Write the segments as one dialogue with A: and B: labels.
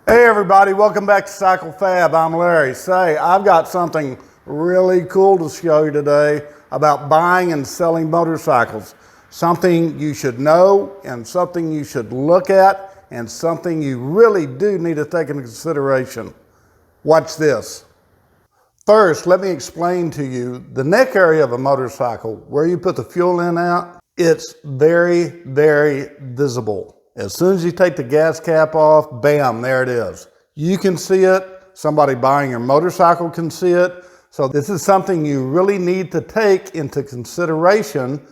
A: Hey everybody, welcome back to Cycle Fab. I'm Larry. Say, I've got something really cool to show you today about buying and selling motorcycles. Something you should know and something you should look at and something you really do need to take into consideration. Watch this. First, let me explain to you the neck area of a motorcycle, where you put the fuel in at. It's very, very visible. As soon as you take the gas cap off, bam, there it is. You can see it. Somebody buying your motorcycle can see it. So this is something you really need to take into consideration,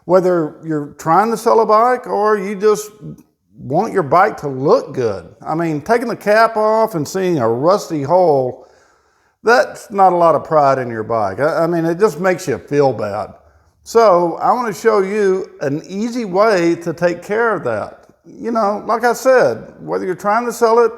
A: whether you're trying to sell a bike or you just want your bike to look good. I mean, taking the cap off and seeing a rusty hole, that's not a lot of pride in your bike. I mean, it just makes you feel bad. So I want to show you an easy way to take care of that. You know, like I said, whether you're trying to sell it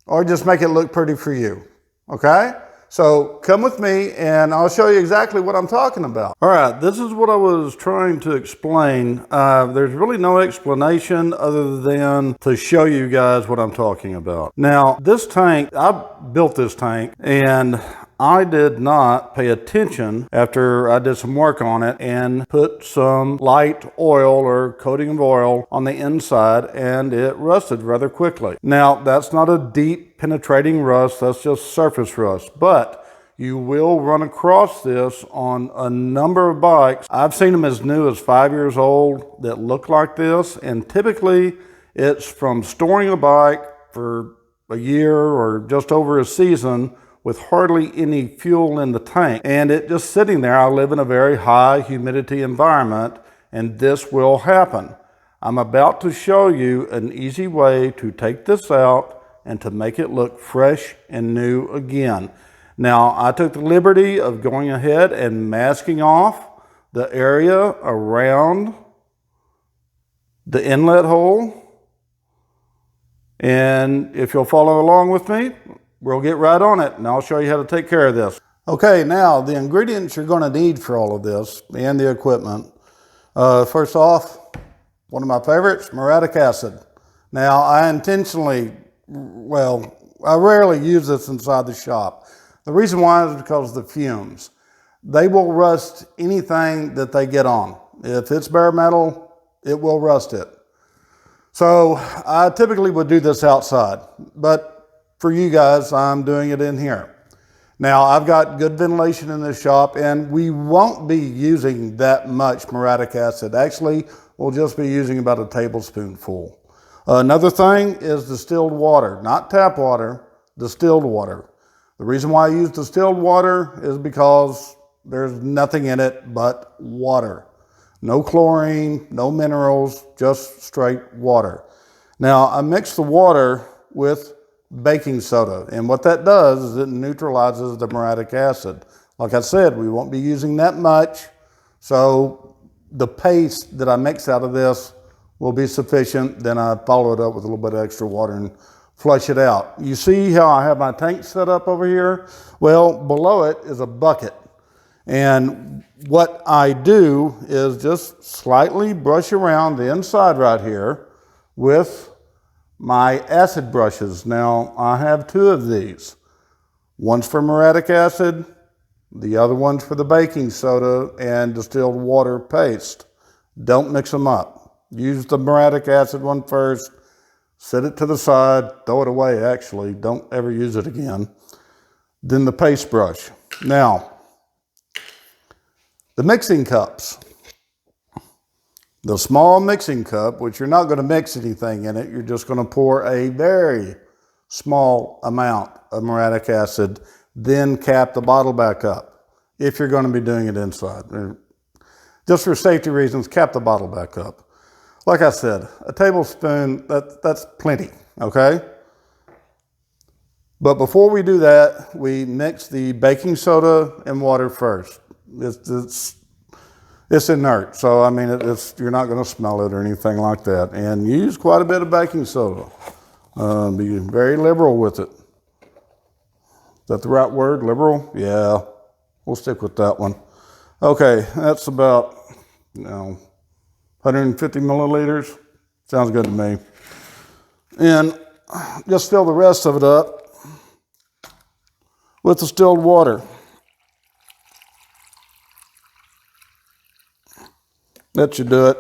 A: or just make it look pretty for you, okay? So come with me and I'll show you exactly what I'm talking about. All right, this is what I was trying to explain. There's really no explanation other than to show you guys what I'm talking about. Now, this tank, I built this tank and I did not pay attention after I did some work on it and put some light oil or coating of oil on the inside, and it rusted rather quickly. Now, that's not a deep penetrating rust, that's just surface rust, but you will run across this on a number of bikes. I've seen them as new as 5 years old that look like this, and typically it's from storing a bike for a year or just over a season with hardly any fuel in the tank, and it just sitting there. I live in a very high humidity environment, and this will happen. I'm about to show you an easy way to take this out and to make it look fresh and new again. Now, I took the liberty of going ahead and masking off the area around the inlet hole, and if you'll follow along with me, we'll get right on it and I'll show you how to take care of this. Okay, now the ingredients you're going to need for all of this and the equipment. First off, one of my favorites, muriatic acid. Now I rarely use this inside the shop. The reason why is because of the fumes. They will rust anything that they get on. If it's bare metal, it will rust it. So I typically would do this outside, but for you guys, I'm doing it in here. Now, I've got good ventilation in this shop, and we won't be using that much muriatic acid. Actually, we'll just be using about a tablespoonful. Another thing is distilled water, not tap water, distilled water. The reason why I use distilled water is because there's nothing in it but water. No chlorine, no minerals, just straight water. Now, I mix the water with baking soda, and what that does is it neutralizes the muriatic acid. Like I said, we won't be using that much, so the paste that I mix out of this will be sufficient. Then I follow it up with a little bit of extra water and flush it out. You see how I have my tank set up over here? Well, below it is a bucket, and what I do is just slightly brush around the inside right here with my acid brushes. Now, I have two of these. One's for muriatic acid, the other one's for the baking soda and distilled water paste. Don't mix them up. Use the muriatic acid one first, set it to the side, throw it away actually, don't ever use it again. Then the paste brush. Now, the mixing cups. The small mixing cup, which you're not going to mix anything in it, you're just going to pour a very small amount of muriatic acid, then cap the bottle back up. If you're going to be doing it inside. Just for safety reasons, cap the bottle back up. Like I said, a tablespoon, that's plenty, okay? But before we do that, we mix the baking soda and water first. It's inert, so I mean, you're not going to smell it or anything like that. And use quite a bit of baking soda. Be very liberal with it. Is that the right word, liberal? Yeah, we'll stick with that one. Okay, that's about 150 milliliters. Sounds good to me. And just fill the rest of it up with distilled water. That should do it.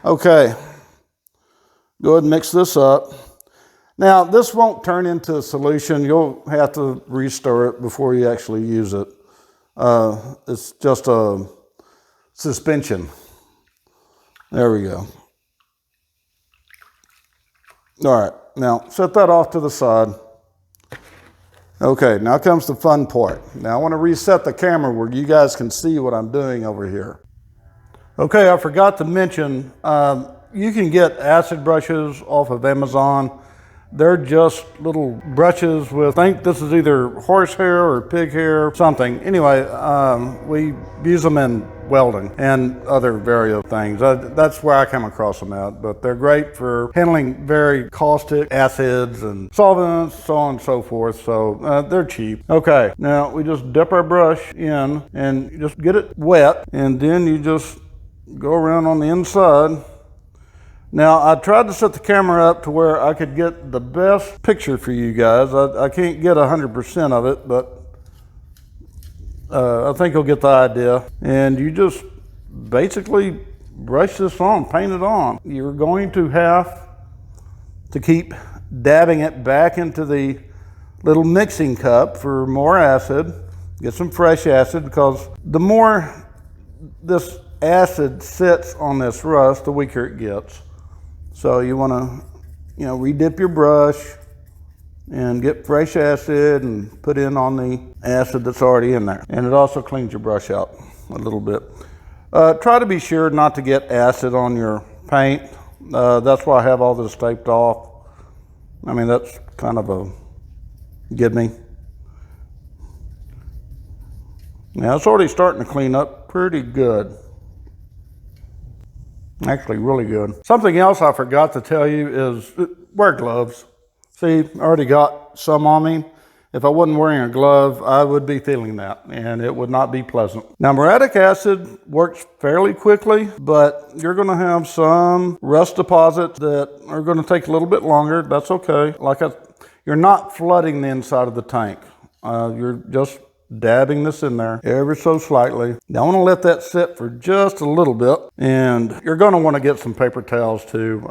A: Okay, go ahead and mix this up. Now, this won't turn into a solution. You'll have to restir it before you actually use it. It's just a suspension. There we go. All right, now set that off to the side. Okay, now comes the fun part. Now I want to reset the camera where you guys can see what I'm doing over here. Okay, I forgot to mention, you can get acid brushes off of Amazon. They're just little brushes with, I think this is either horsehair or pig hair, something. Anyway, we use them in welding and other various things. That's where I come across them at, but they're great for handling very caustic acids and solvents, so on and so forth, so they're cheap. Okay, now we just dip our brush in and you just get it wet, and then you just go around on the inside. Now, I tried to set the camera up to where I could get the best picture for you guys. I can't get 100% of it, but I think you'll get the idea. And you just basically brush this on, paint it on. You're going to have to keep dabbing it back into the little mixing cup for more acid. Get some fresh acid, because the more this acid sits on this rust, the weaker it gets. So you want to, redip your brush and get fresh acid and put in on the acid that's already in there. And it also cleans your brush out a little bit. Try to be sure not to get acid on your paint. That's why I have all this taped off. I mean, that's kind of a give me. Now it's already starting to clean up pretty good. Actually, really good. Something else I forgot to tell you is wear gloves. See, I already got some on me. If I wasn't wearing a glove, I would be feeling that, and it would not be pleasant. Now, muriatic acid works fairly quickly, but you're gonna have some rust deposits that are gonna take a little bit longer. That's okay. You're not flooding the inside of the tank. You're just dabbing this in there ever so slightly. Now I want to let that sit for just a little bit, and you're going to want to get some paper towels too.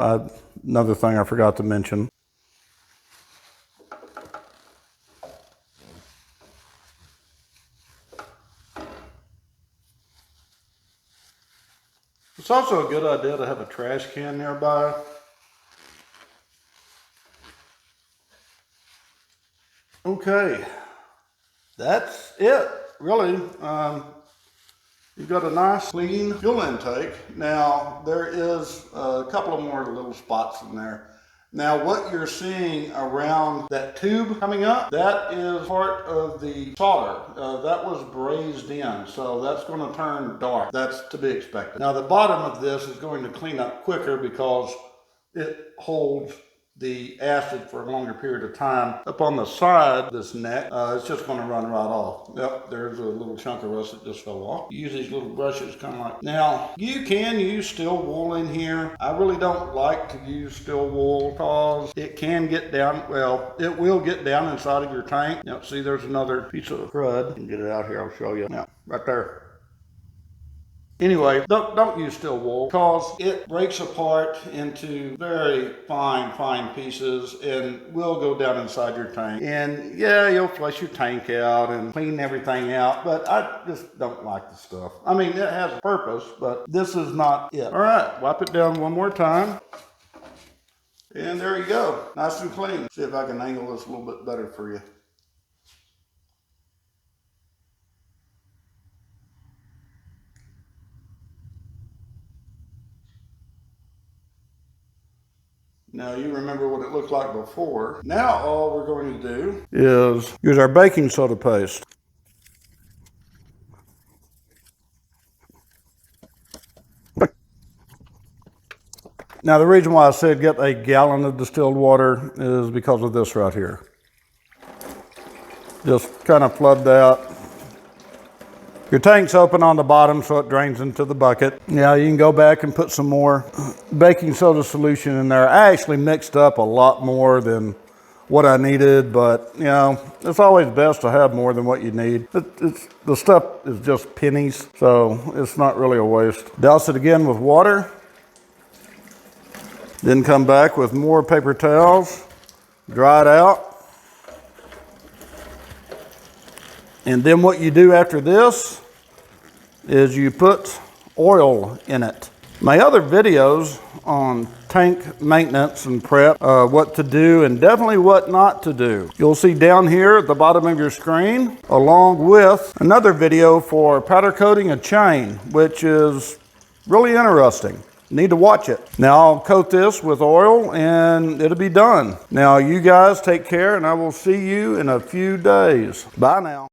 A: Another thing I forgot to mention. It's also a good idea to have a trash can nearby. Okay. That's it, really. You've got a nice clean fuel intake. Now, there is a couple of more little spots in there. Now, what you're seeing around that tube coming up, that is part of the solder. That was brazed in, so that's going to turn dark. That's to be expected. Now, the bottom of this is going to clean up quicker because it holds the acid for a longer period of time. Up on the side, this neck, it's just going to run right off. Yep, there's a little chunk of rust that just fell off. Use these little brushes kind of like. Now, you can use steel wool in here. I really don't like to use steel wool because it can get down, well, it will get down inside of your tank. Now, see, there's another piece of crud. Get it out here, I'll show you. Now, right there. Anyway, don't use steel wool because it breaks apart into very fine pieces and will go down inside your tank. And yeah, you'll flush your tank out and clean everything out, but I just don't like the stuff. I mean, it has a purpose, but this is not it. All right, wipe it down one more time. And there you go, nice and clean. See if I can angle this a little bit better for you. Now you remember what it looked like before. Now all we're going to do is use our baking soda paste. Now the reason why I said get a gallon of distilled water is because of this right here. Just kind of flood that Your tank's open on the bottom so it drains into the bucket. Now you can go back and put some more baking soda solution in there. I actually mixed up a lot more than what I needed, but you know, it's always best to have more than what you need. The stuff is just pennies, so it's not really a waste. Douse it again with water. Then come back with more paper towels, dry it out. And then what you do after this is you put oil in it. My other videos on tank maintenance and prep, what to do and definitely what not to do, you'll see down here at the bottom of your screen, along with another video for powder coating a chain, which is really interesting. Need to watch it. Now I'll coat this with oil and it'll be done. Now you guys take care, and I will see you in a few days. Bye now.